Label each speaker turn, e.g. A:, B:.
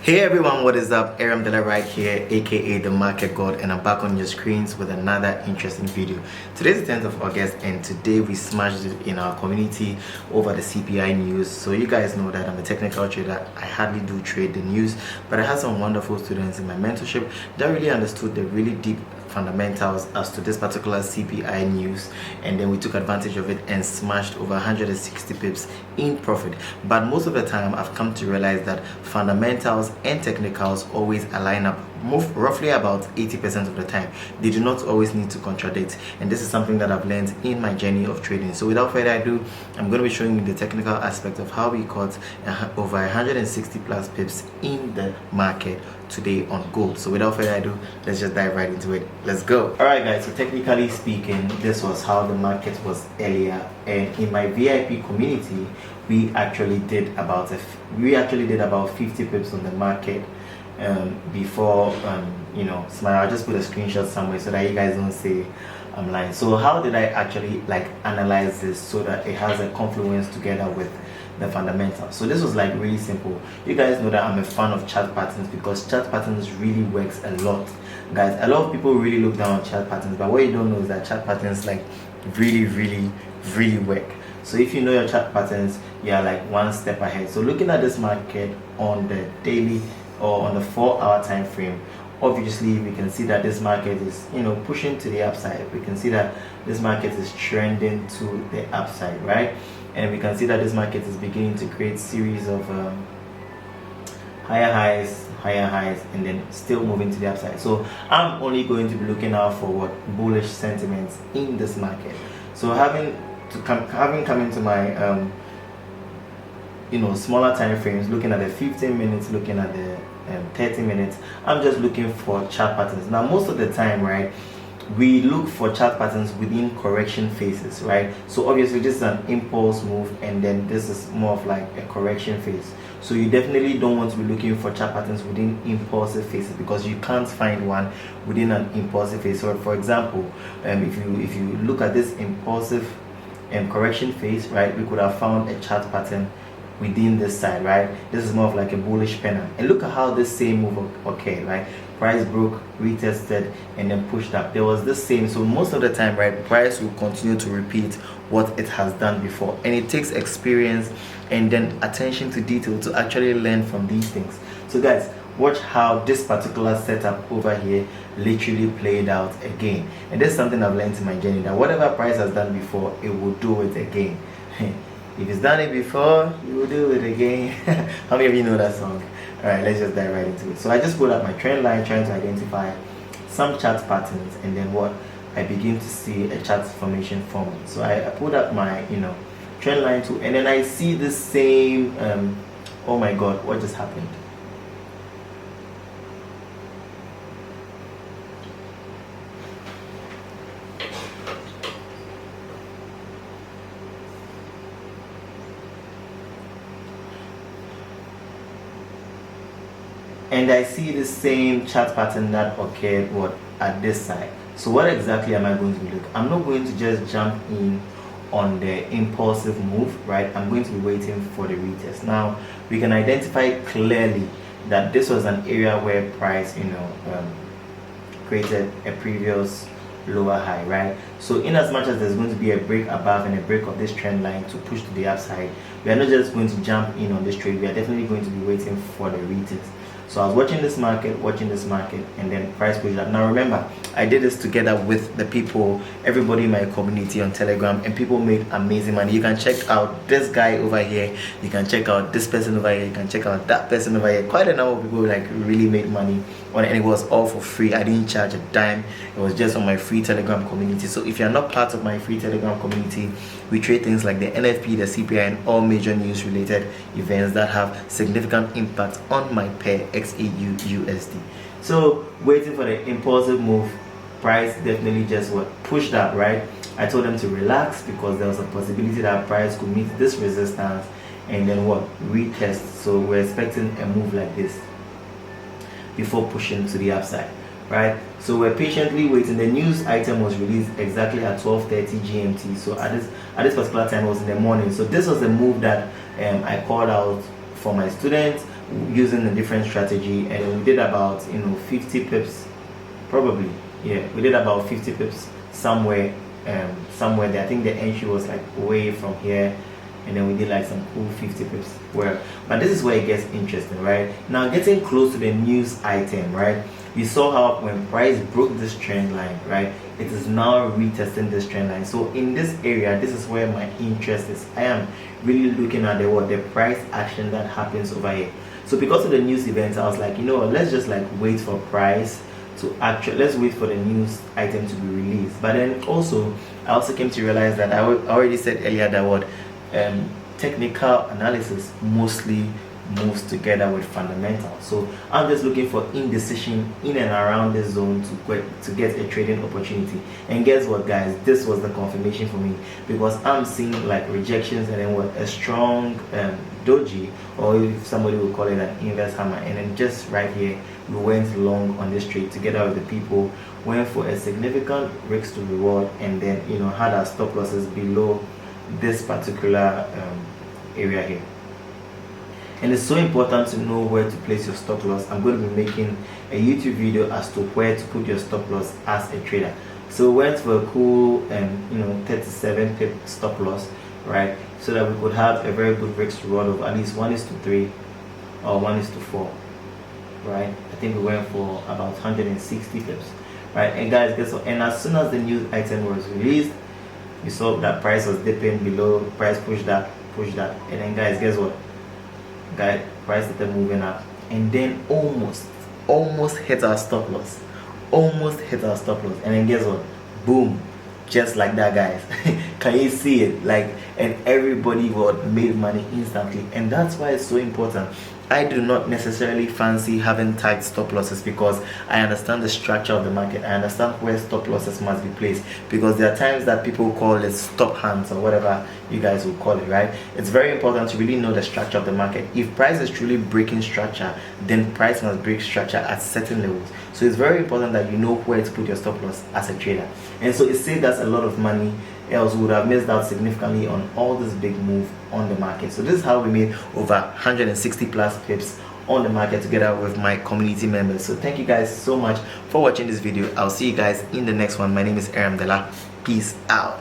A: Hey everyone, what is up? Aram Della right here, aka the Market God, and I'm back on your screens with another interesting video. Today is the 10th of August, and today we smashed it in our community over the CPI news. So you guys know that I'm a technical trader. I hardly do trade the news, but I had some wonderful students in my mentorship that really understood the really deep fundamentals as to this particular CPI news, and then we took advantage of it and smashed over 160 pips in profit. But most of the time I've come to realize that fundamentals and technicals always align up, move roughly about 80% of the time. They do not always need to contradict, and this is something that I've learned in my journey of trading. So without further ado, I'm going to be showing you the technical aspect of how we caught over 160 plus pips in the market today on gold. So without further ado, let's just dive right into it. Let's go. All right guys, so technically speaking, this was how the market was earlier, and in my VIP community we actually did about 50 pips on the market before you know, Smile. I'll just put a screenshot somewhere so that you guys don't say I'm lying. So how did I actually analyze this so that it has a confluence together with the fundamentals? So this was really simple. You guys know that I'm a fan of chart patterns because chart patterns really works a lot, guys. A lot of people really look down on chart patterns, but what you don't know is that chart patterns really work. So if you know your chart patterns, you are one step ahead. So looking at this market on the daily or on the 4-hour time frame, obviously we can see that this market is, you know, pushing to the upside. We can see that this market is trending to the upside, right? And we can see that this market is beginning to create series of higher highs, and then still moving to the upside. So I'm only going to be looking out for what bullish sentiments in this market. So having come into my you know, smaller time frames, looking at the 15 minutes, looking at the 30 minutes, I'm just looking for chart patterns. Now most of the time, right, we look for chart patterns within correction phases, right? So obviously this is an impulse move, and then this is more of a correction phase. So you definitely don't want to be looking for chart patterns within impulsive phases because you can't find one within an impulsive phase. So for example, if you look at this impulsive correction phase, right, we could have found a chart pattern within this side, right? This is more of a bullish pennant, and look at how this same move occurred, right? Price broke, retested, and then pushed up. There was this same. So most of the time, right, price will continue to repeat what it has done before, and it takes experience and then attention to detail to actually learn from these things. So guys, watch how this particular setup over here literally played out again. And this is something I've learned in my journey, that whatever price has done before, it will do it again. If it's done it before, you will do it again. How many of you know that song? Alright, let's just dive right into it. So I just pulled up my trend line, trying to identify some chart patterns, and then what I begin to see a chart formation forming. So I pulled up my, you know, trend line too, and then I see the same oh my god, what just happened? And I see the same chart pattern that occurred at this side. So what exactly am I going to be looking? I'm not going to just jump in on the impulsive move, right? I'm going to be waiting for the retest. Now we can identify clearly that this was an area where price, you know, created a previous lower high, right? So in as much as there's going to be a break above and a break of this trend line to push to the upside, we are not just going to jump in on this trade. We are definitely going to be waiting for the retest. So I was watching this market, and then price pushed up. Now remember, I did this together with the people, everybody in my community on Telegram, and people made amazing money. You can check out this guy over here, you can check out this person over here, you can check out that person over here. Quite a number of people really made money on it, and it was all for free. I didn't charge a dime. It was just on my free Telegram community. So if you're not part of my free Telegram community, we trade things like the NFP, the CPI, and all major news related events that have significant impact on my pair XAUUSD. So waiting for the impulsive move, price definitely just pushed up, right? I told them to relax because there was a possibility that price could meet this resistance and then retest. So we're expecting a move like this before pushing to the upside, right? So we're patiently waiting. The news item was released exactly at 12:30 GMT. So at this particular time, it was in the morning. So this was the move that I called out for my students. using a different strategy, and we did about 50 pips probably. Yeah, we did about 50 pips somewhere there. I think the entry was like way from here, and then we did like some cool 50 pips where, but this is where it gets interesting, right? Now getting close to the news item, right? We saw how when price broke this trend line, right, it is now retesting this trend line. So in this area, this is where my interest is. I am really looking at the price action that happens over here. So because of the news events, I was like, let's just like wait for price to let's wait for the news item to be released. But then also I also came to realize that I already said earlier that technical analysis mostly moves together with fundamentals. So I'm just looking for indecision in and around this zone to get a trading opportunity. And guess what, guys? This was the confirmation for me, because I'm seeing like rejections and then a strong doji, or if somebody would call it an inverse hammer, and then just right here we went long on this trade together with the people, went for a significant risk to reward, and then had our stop losses below this particular area here. And it's so important to know where to place your stop loss. I'm going to be making a YouTube video as to where to put your stop loss as a trader. So we went for a cool 37 pip stop loss, right, so that we could have a very good risk reward of at least 1:3 or 1:4, right? I think we went for about 160 pips, right? And guys, guess what? And as soon as the news item was released, we saw that price was dipping below, price pushed that, and then guys, guess what? Guys, price started moving up, and then almost hit our stop loss, and then guess what? Boom, just like that, guys. Can you see it? Like, and everybody made money instantly. And that's why it's so important. I do not necessarily fancy having tight stop losses, because I understand the structure of the market. I understand where stop losses must be placed, because there are times that people call it stop hands or whatever you guys will call it, right? It's very important to really know the structure of the market. If price is truly breaking structure, then price must break structure at certain levels. So it's very important that you know where to put your stop loss as a trader. And so it saved us a lot of money, else we would have missed out significantly on all this big move on the market. So this is how we made over 160 plus pips on the market together with my community members. So thank you guys so much for watching this video. I'll see you guys in the next one. My name is Aram Dela. Peace out.